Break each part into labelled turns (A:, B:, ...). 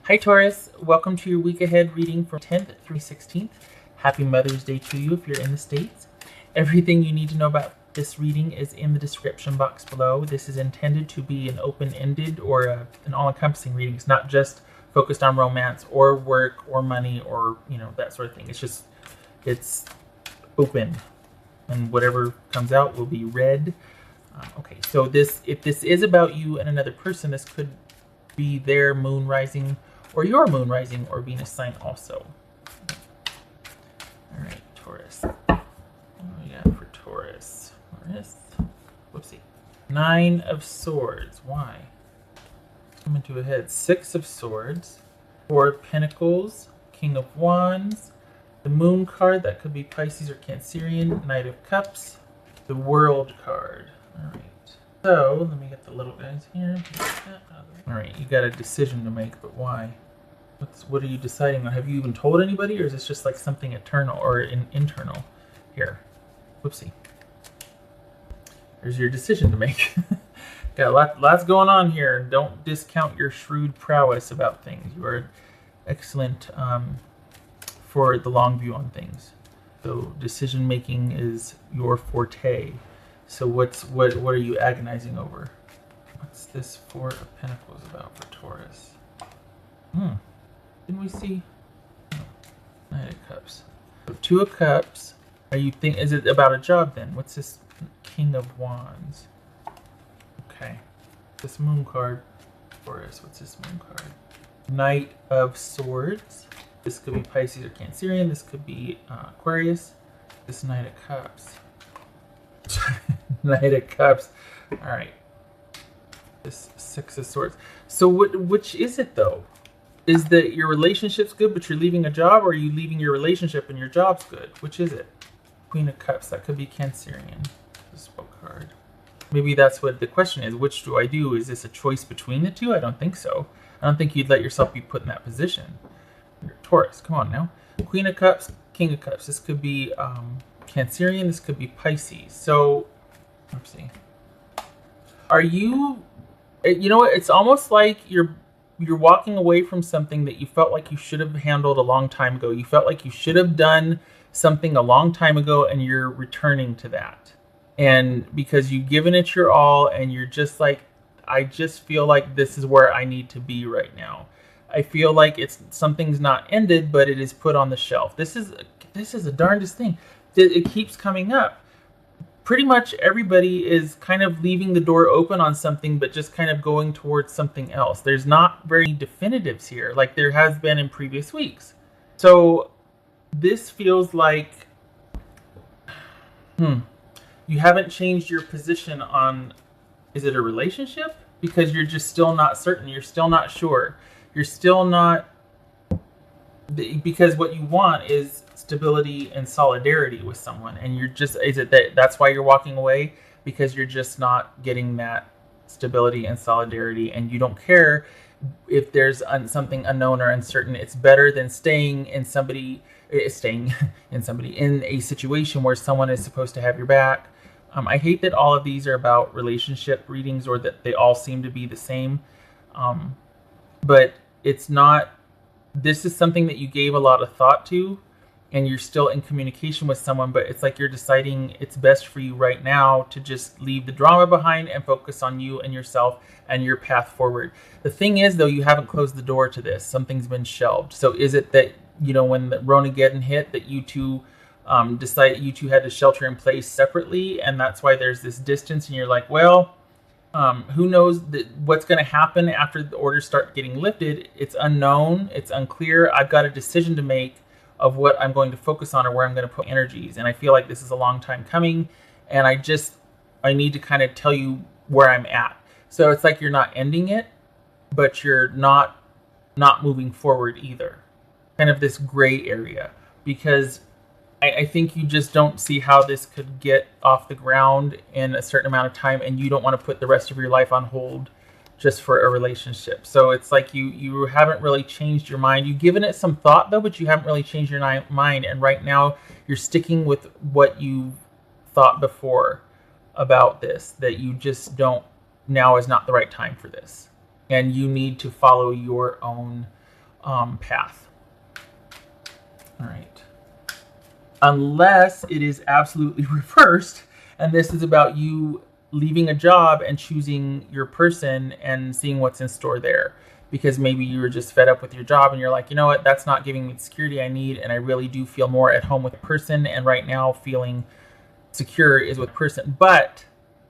A: Hi Taurus, welcome to your week ahead reading from 10th through 16th. Happy Mother's Day to you if you're in the States. Everything you need to know about this reading is in the description box below. This is intended to be an open-ended or an all-encompassing reading. It's not just focused on romance or work or money or, that sort of thing. It's open, and whatever comes out will be read. Okay, so if this is about you and another person, this could be their moon rising or your moon rising or Venus sign also. All right, Taurus. What do we got for Taurus? Whoopsie. 9 of Swords. Why? Coming to a head. 6 of Swords. 4 of Pentacles. King of Wands. The Moon card. That could be Pisces or Cancerian. Knight of Cups. The World card. All right. So, let me get the little guys here. All right, you got a decision to make, but why? What are you deciding on? Have you even told anybody, or is this just like something eternal or internal? Here, whoopsie. There's your decision to make. Got lots going on here. Don't discount your shrewd prowess about things. You are excellent for the long view on things. So decision making is your forte. So what are you agonizing over? What's this 4 of Pentacles about for Taurus? Didn't we see? No. Knight of Cups. So 2 of Cups. Is it about a job then? What's this King of Wands? Okay. This Moon card. Taurus. What's this Moon card? Knight of Swords. This could be Pisces or Cancerian. This could be Aquarius. This Knight of Cups. Knight of Cups. All right. This 6 of Swords. So which is it though? Is that your relationship's good but you're leaving a job, or are you leaving your relationship and your job's good? Which is it? Queen of Cups. That could be Cancerian. This card. Maybe that's what the question is. Which do I do? Is this a choice between the two? I don't think so. I don't think you'd let yourself be put in that position. You're Taurus. Come on now. Queen of Cups. King of Cups. This could be Cancerian. This could be Pisces. So, let's see. Are you? You know what? It's almost like you're walking away from something that you felt like you should have handled a long time ago. You felt like you should have done something a long time ago, and you're returning to that. And because you've given it your all, and you're just like, I just feel like this is where I need to be right now. I feel like something's not ended, but it is put on the shelf. This is the darndest thing. It keeps coming up. Pretty much everybody is kind of leaving the door open on something, but just kind of going towards something else. There's not very definitives here, like there has been in previous weeks. So this feels like, you haven't changed your position on, is it a relationship? Because you're just still not certain. You're still not sure. You're still not, because what you want is stability and solidarity with someone, and that's why you're walking away, because you're just not getting that stability and solidarity, and you don't care if there's something unknown or uncertain. It's better than staying in a situation where someone is supposed to have your back. I hate that all of these are about relationship readings, or that they all seem to be the same, but it's not. This is something that you gave a lot of thought to, and you're still in communication with someone, but it's like you're deciding it's best for you right now to just leave the drama behind and focus on you and yourself and your path forward. The thing is, though, you haven't closed the door to this. Something's been shelved. So is it that, when the Ronageddon hit, that you two decided you two had to shelter in place separately, and that's why there's this distance, and you're like, well, who knows what's going to happen after the orders start getting lifted? It's unknown. It's unclear. I've got a decision to make of what I'm going to focus on or where I'm going to put energies. And I feel like this is a long time coming, and I need to kind of tell you where I'm at. So it's like you're not ending it, but you're not moving forward either. Kind of this gray area, because I think you just don't see how this could get off the ground in a certain amount of time, and you don't want to put the rest of your life on hold just for a relationship. So it's like you haven't really changed your mind. You've given it some thought, though, but you haven't really changed your mind. And right now you're sticking with what you thought before about this, that you just don't, now is not the right time for this. And you need to follow your own path. All right. Unless it is absolutely reversed, and this is about you leaving a job and choosing your person and seeing what's in store there. Because maybe you were just fed up with your job and you're like, you know what, that's not giving me the security I need, and I really do feel more at home with a person, and right now feeling secure is with a person. But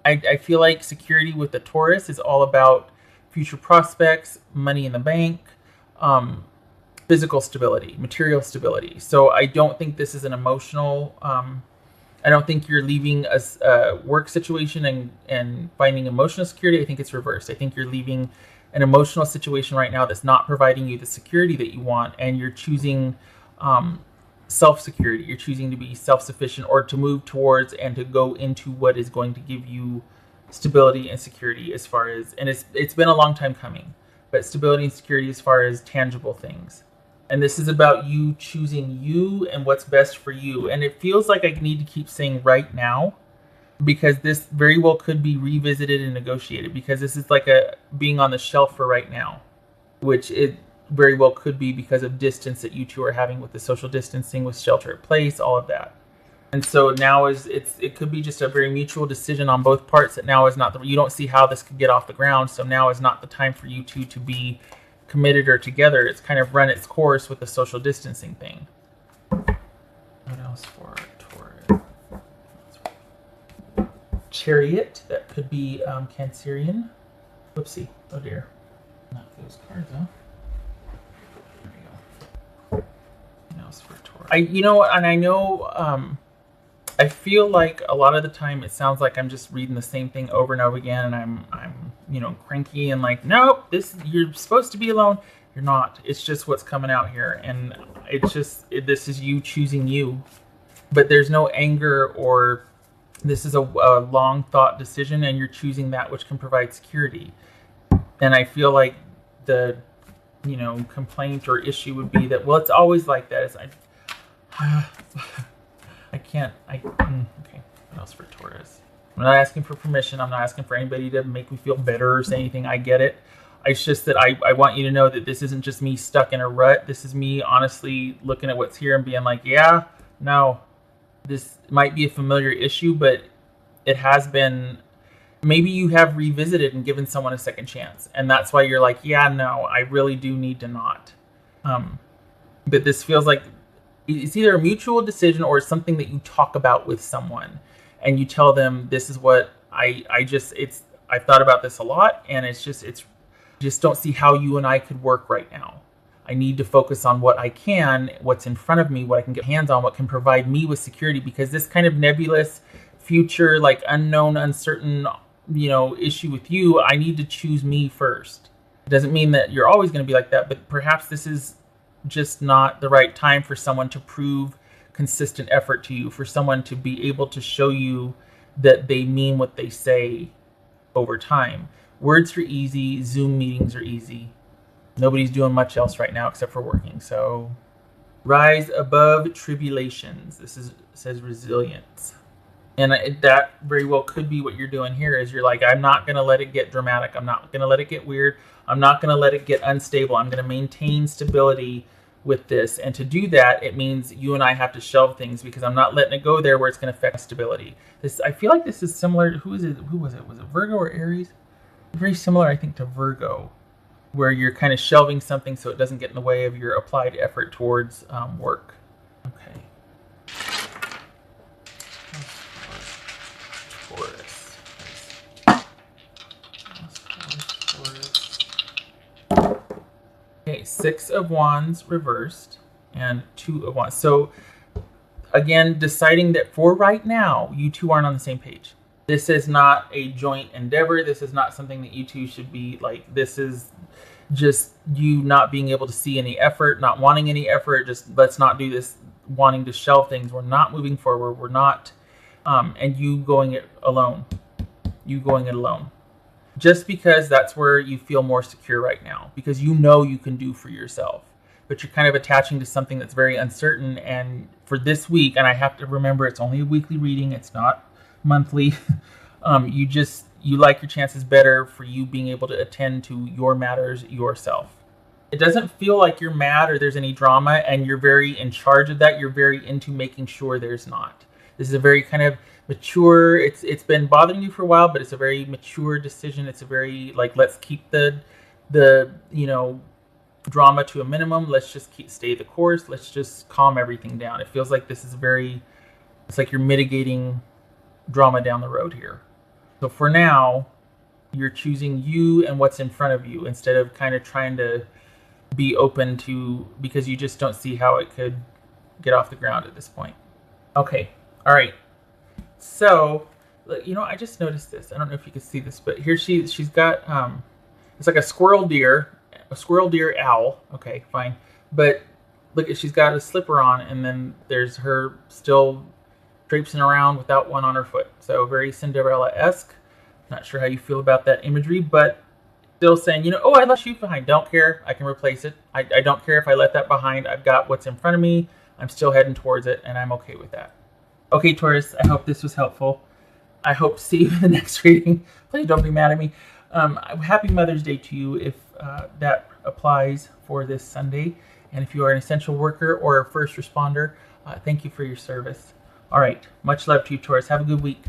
A: I feel like security with the Taurus is all about future prospects, money in the bank, physical stability, material stability. So I don't think this is an emotional, I don't think you're leaving a work situation and finding emotional security. I think it's reversed. I think you're leaving an emotional situation right now that's not providing you the security that you want, and you're choosing self-security. You're choosing to be self-sufficient, or to move towards and to go into what is going to give you stability and security, as far as, and it's been a long time coming, but stability and security as far as tangible things. And this is about you choosing you and what's best for you. And it feels like I need to keep saying right now, because this very well could be revisited and negotiated, because this is like a being on the shelf for right now, which it very well could be because of distance that you two are having with the social distancing, with shelter in place, all of that. And so now it could be just a very mutual decision on both parts, that now is not you don't see how this could get off the ground. So now is not the time for you two to be committed or together. It's kind of run its course with the social distancing thing. What else for Taurus? Chariot, that could be Cancerian. Whoopsie. Oh dear. Not those cards, huh? There we go. What else for Taurus? I know, I feel like a lot of the time it sounds like I'm just reading the same thing over and over again, and I'm cranky and like, nope, you're supposed to be alone. You're not. It's just what's coming out here, and this is you choosing you. But there's no anger, or this is a long thought decision, and you're choosing that which can provide security. And I feel like the complaint or issue would be that, well, it's always like that. Okay, what else for Taurus? I'm not asking for permission. I'm not asking for anybody to make me feel better or say anything. I get it. It's just that I want you to know that this isn't just me stuck in a rut. This is me honestly looking at what's here and being like, yeah, no, this might be a familiar issue, but it has been, maybe you have revisited and given someone a second chance. And that's why you're like, yeah, no, I really do need to not. But this feels like it's either a mutual decision or something that you talk about with someone, and you tell them, this is what I've thought about this a lot, and it's just don't see how you and I could work right now. I need to focus on what I can, what's in front of me, what I can get hands on, what can provide me with security, because this kind of nebulous future, like unknown, uncertain, issue with you, I need to choose me first. It doesn't mean that you're always going to be like that, but perhaps this is just not the right time for someone to prove consistent effort to you, for someone to be able to show you that they mean what they say over time. Words are easy. Zoom meetings are easy. Nobody's doing much else right now except for working. So rise above tribulations. Says resilience. And that very well could be what you're doing here, is you're like, I'm not going to let it get dramatic. I'm not going to let it get weird. I'm not going to let it get unstable. I'm going to maintain stability with this. And to do that, it means you and I have to shelve things, because I'm not letting it go there where it's going to affect stability. I feel like this is similar. Who was it? Was it Virgo or Aries? Very similar, I think, to Virgo, where you're kind of shelving something so it doesn't get in the way of your applied effort towards work. Okay. Taurus. Okay, 6 of Wands reversed and 2 of Wands. So again, deciding that for right now, you two aren't on the same page. This is not a joint endeavor. This is not something that you two should be like. This is just you not being able to see any effort, not wanting any effort. Just let's not do this, wanting to shelve things. We're not moving forward. We're not, and you going it alone. You going it alone. Just because that's where you feel more secure right now, because you can do for yourself, but you're kind of attaching to something that's very uncertain. And for this week, and I have to remember, it's only a weekly reading, it's not monthly. You like your chances better for you being able to attend to your matters yourself. it doesn't feel like you're mad or there's any drama, and you're very in charge of that. You're very into making sure there's not. This is a very kind of mature, it's been bothering you for a while, but it's a very mature decision. It's a very like, let's keep the you know, drama to a minimum. Let's just stay the course. Let's just calm everything down. It feels like this is very, it's like you're mitigating drama down the road here. So for now, you're choosing you and what's in front of you instead of kind of trying to be open to, because you just don't see how it could get off the ground at this point. Okay. All right. So, you know, I just noticed this. I don't know if you can see this, but here she's got, it's like a squirrel deer owl. Okay, fine. But look, she's got a slipper on, and then there's her still traipsing around without one on her foot. So very Cinderella-esque. Not sure how you feel about that imagery, but still saying, you know, oh, I left shoes behind. Don't care. I can replace it. I don't care if I let that behind. I've got what's in front of me. I'm still heading towards it, and I'm okay with that. Okay, Taurus, I hope this was helpful. I hope to see you in the next reading. Please don't be mad at me. Happy Mother's Day to you if that applies for this Sunday. And if you are an essential worker or a first responder, thank you for your service. All right. Much love to you, Taurus. Have a good week.